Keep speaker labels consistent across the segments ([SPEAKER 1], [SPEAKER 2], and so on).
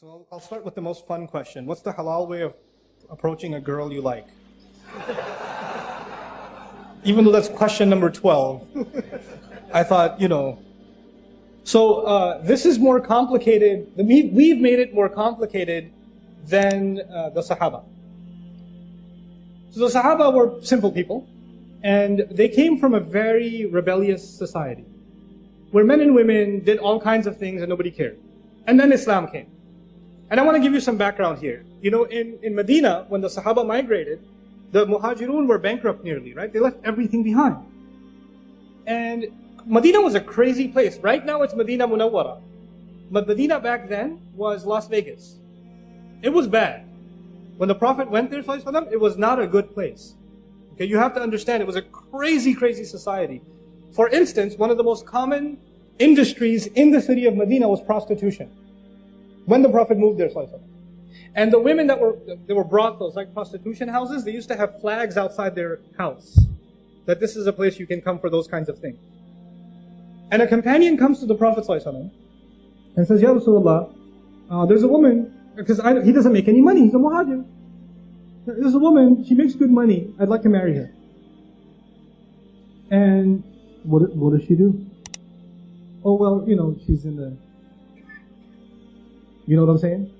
[SPEAKER 1] So I'll start with the most fun question. What's the halal way of approaching a girl you like? Even though that's question number 12. I thought, So this is more complicated. We've made it more complicated than the Sahaba. So the Sahaba were simple people, and they came from a very rebellious society, where men and women did all kinds of things and nobody cared. And then Islam came. And I want to give you some background here. In Medina, when the Sahaba migrated, the Muhajirun were bankrupt nearly, right? They left everything behind. And Medina was a crazy place. Right now it's Medina Munawwara. But Medina back then was Las Vegas. It was bad. When the Prophet went there, it was not a good place. Okay, you have to understand, it was a crazy, crazy society. For instance, one of the most common industries in the city of Medina was prostitution. When the Prophet moved there, and the women that were brothels, like prostitution houses, they used to have flags outside their house that this is a place you can come for those kinds of things. And a companion comes to the Prophet and says, Ya Rasulullah, there's a woman, because he doesn't make any money, he's a muhajir. There's a woman, she makes good money, I'd like to marry her. And what does she do? Oh, well, she's in the... You know what I'm saying?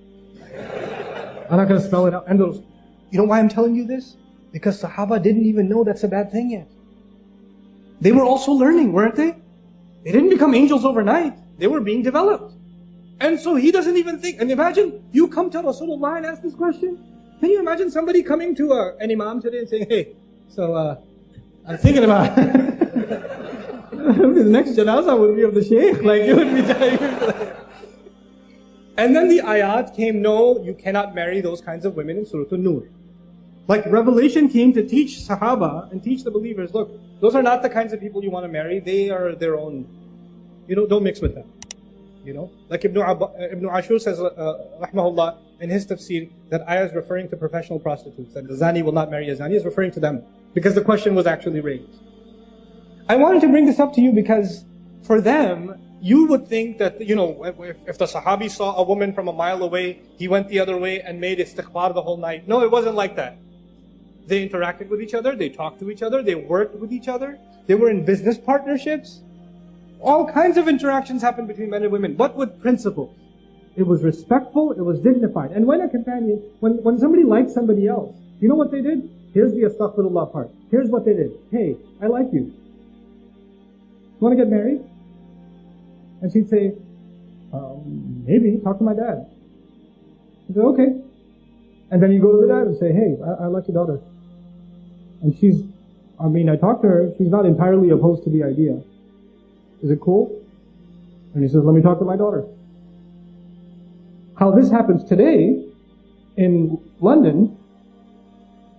[SPEAKER 1] I'm not going to spell it out. And those, you know why I'm telling you this? Because Sahaba didn't even know that's a bad thing yet. They were also learning, weren't they? They didn't become angels overnight. They were being developed. And so he doesn't even think. And imagine, you come to Rasulullah and ask this question. Can you imagine somebody coming to an imam today and saying, hey, so I'm thinking about the next janazah would be of the sheikh. Like, it would be... And then the ayat came, no, you cannot marry those kinds of women in Surah An-Nur. Like, revelation came to teach Sahaba and teach the believers, look, those are not the kinds of people you want to marry. They are their own. Don't mix with them. Like Ibn Ashur says, rahmahullah, in his tafsir, that ayah is referring to professional prostitutes, and the zani will not marry a zani is referring to them, because the question was actually raised. I wanted to bring this up to you because for them, you would think that, if the Sahabi saw a woman from a mile away, he went the other way and made istighfar the whole night. No, it wasn't like that. They interacted with each other, they talked to each other, they worked with each other, they were in business partnerships. All kinds of interactions happened between men and women, but with principles. It was respectful, it was dignified. And when a companion, when somebody liked somebody else, you know what they did? Here's the astaghfirullah part. Here's what they did. Hey, I like you. You want to get married? And she'd say, maybe, talk to my dad. He'd say, okay. And then you go to the dad and say, hey, I like your daughter. And I talked to her, she's not entirely opposed to the idea. Is it cool? And he says, let me talk to my daughter. How this happens today in London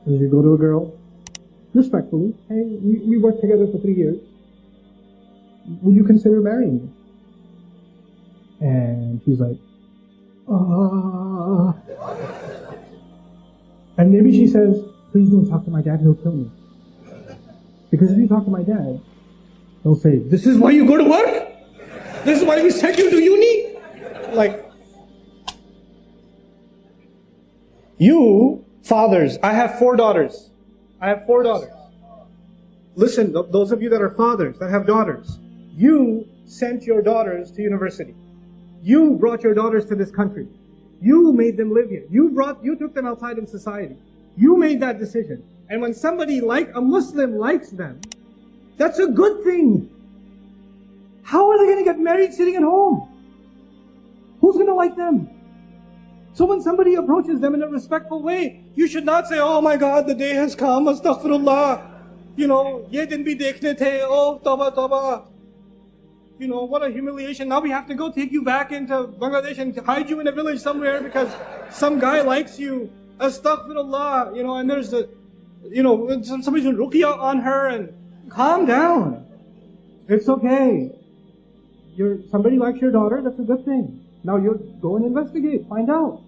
[SPEAKER 1] is you go to a girl, respectfully, hey, we worked together for 3 years. Would you consider marrying me? And she's like, And maybe she says, please don't talk to my dad, he'll kill me. Because if you talk to my dad, he'll say, this is why you go to work? This is why we sent you to uni? Like, you fathers, I have 4 daughters. Listen, those of you that are fathers, that have daughters, you sent your daughters to university. You brought your daughters to this country. You made them live here. You took them outside in society. You made that decision. And when somebody a Muslim likes them, that's a good thing. How are they going to get married sitting at home? Who's going to like them? So when somebody approaches them in a respectful way, you should not say, oh my God, the day has come, astaghfirullah. Ye din bhi dekhne the, oh tawbah, tawbah. What a humiliation. Now we have to go take you back into Bangladesh and hide you in a village somewhere because some guy likes you. Astaghfirullah. And there's somebody's doing ruqya on her, and calm down. It's okay. Somebody likes your daughter, that's a good thing. Now you go and investigate, find out.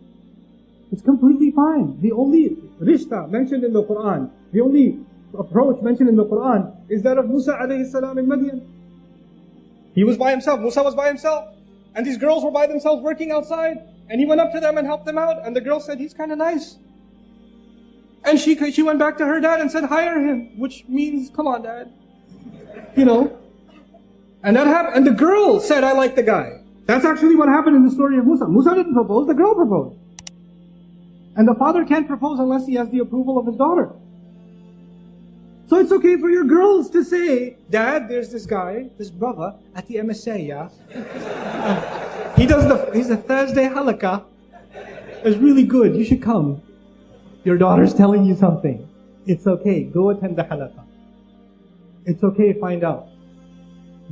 [SPEAKER 1] It's completely fine. The only rishta mentioned in the Quran, the only approach mentioned in the Quran is that of Musa alayhi salam in Madian. He was by himself, Musa was by himself, and these girls were by themselves working outside, And he went up to them and helped them out. And the girl said, he's kind of nice. And she went back to her dad and said, hire him. Which means, come on, dad. You know. And that happened. And the girl said, I like the guy. That's actually what happened in the story of Musa. Musa didn't propose, the girl proposed. And the father can't propose unless he has the approval of his daughter. So it's okay for your girls to say, Dad, there's this guy, this brother at the MSA, yeah? He's a Thursday halakha. It's really good, you should come. Your daughter's telling you something. It's okay, go attend the halakha. It's okay, find out.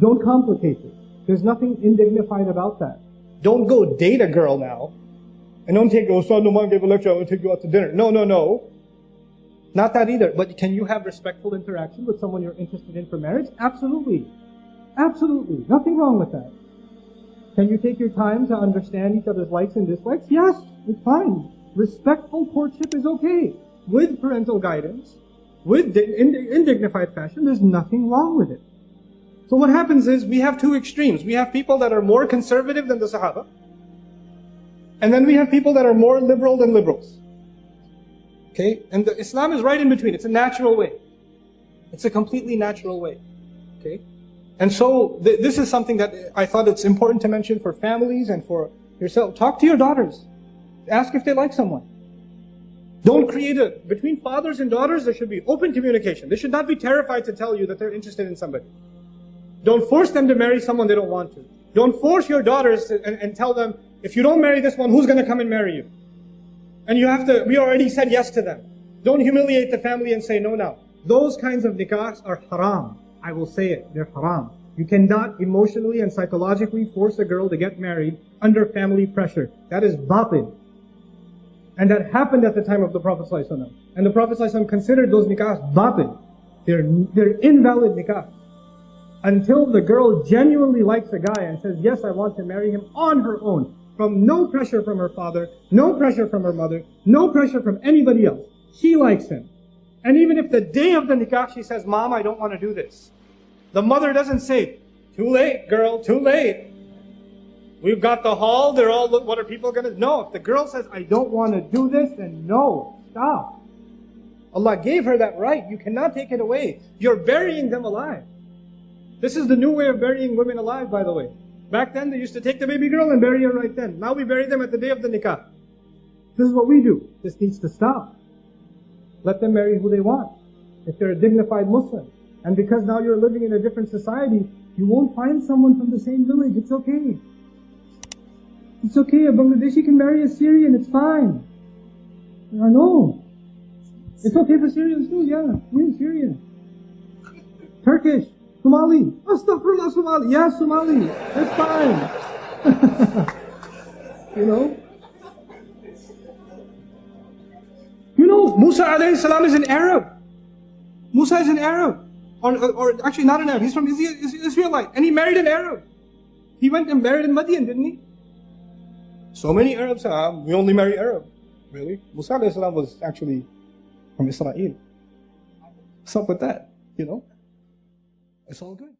[SPEAKER 1] Don't complicate it. There's nothing indignified about that. Don't go date a girl now. And don't take, son, no man gave a lecture, I'm going to take you out to dinner. No. Not that either. But can you have respectful interaction with someone you're interested in for marriage? Absolutely. Absolutely. Nothing wrong with that. Can you take your time to understand each other's likes and dislikes? Yes, it's fine. Respectful courtship is okay. With parental guidance, in dignified fashion, there's nothing wrong with it. So what happens is we have two extremes. We have people that are more conservative than the Sahaba. And then we have people that are more liberal than liberals. Okay? And Islam is right in between. It's a natural way. It's a completely natural way. Okay? And so this is something that I thought it's important to mention for families and for yourself. Talk to your daughters. Ask if they like someone. Don't create between fathers and daughters, there should be open communication. They should not be terrified to tell you that they're interested in somebody. Don't force them to marry someone they don't want to. Don't force your daughters and tell them, if you don't marry this one, who's going to come and marry you? And we already said yes to them. Don't humiliate the family and say no now. Those kinds of nikahs are haram. I will say it, they're haram. You cannot emotionally and psychologically force a girl to get married under family pressure. That is batil. And that happened at the time of the Prophet ﷺ. And the Prophet ﷺ considered those nikahs batil. They're invalid nikahs. Until the girl genuinely likes a guy and says, yes, I want to marry him on her own. From no pressure from her father, no pressure from her mother, no pressure from anybody else. She likes him. And even if the day of the nikah she says, Mom, I don't want to do this. The mother doesn't say, too late, girl, too late. We've got the hall, they're all, what are people going to... No, if the girl says, I don't want to do this, then no, stop. Allah gave her that right. You cannot take it away. You're burying them alive. This is the new way of burying women alive, by the way. Back then, they used to take the baby girl and bury her right then. Now we bury them at the day of the nikah. This is what we do. This needs to stop. Let them marry who they want, if they're a dignified Muslim. And because now you're living in a different society, you won't find someone from the same village. It's okay. It's okay. A Bangladeshi can marry a Syrian. It's fine. I know. It's okay for Syrians too. Yeah, we're Syrian. Turkish. Somali. Astaghfirullah, Somali. Yeah, Somali. That's fine. You know, Musa alayhi salam is an Arab. Musa is an Arab. Or actually not an Arab. He's from Israelite. And he married an Arab. He went and married in Madian, didn't he? So many Arabs say, we only marry Arab. Really? Musa alayhi salam was actually from Israel. What's up with that? It's all good.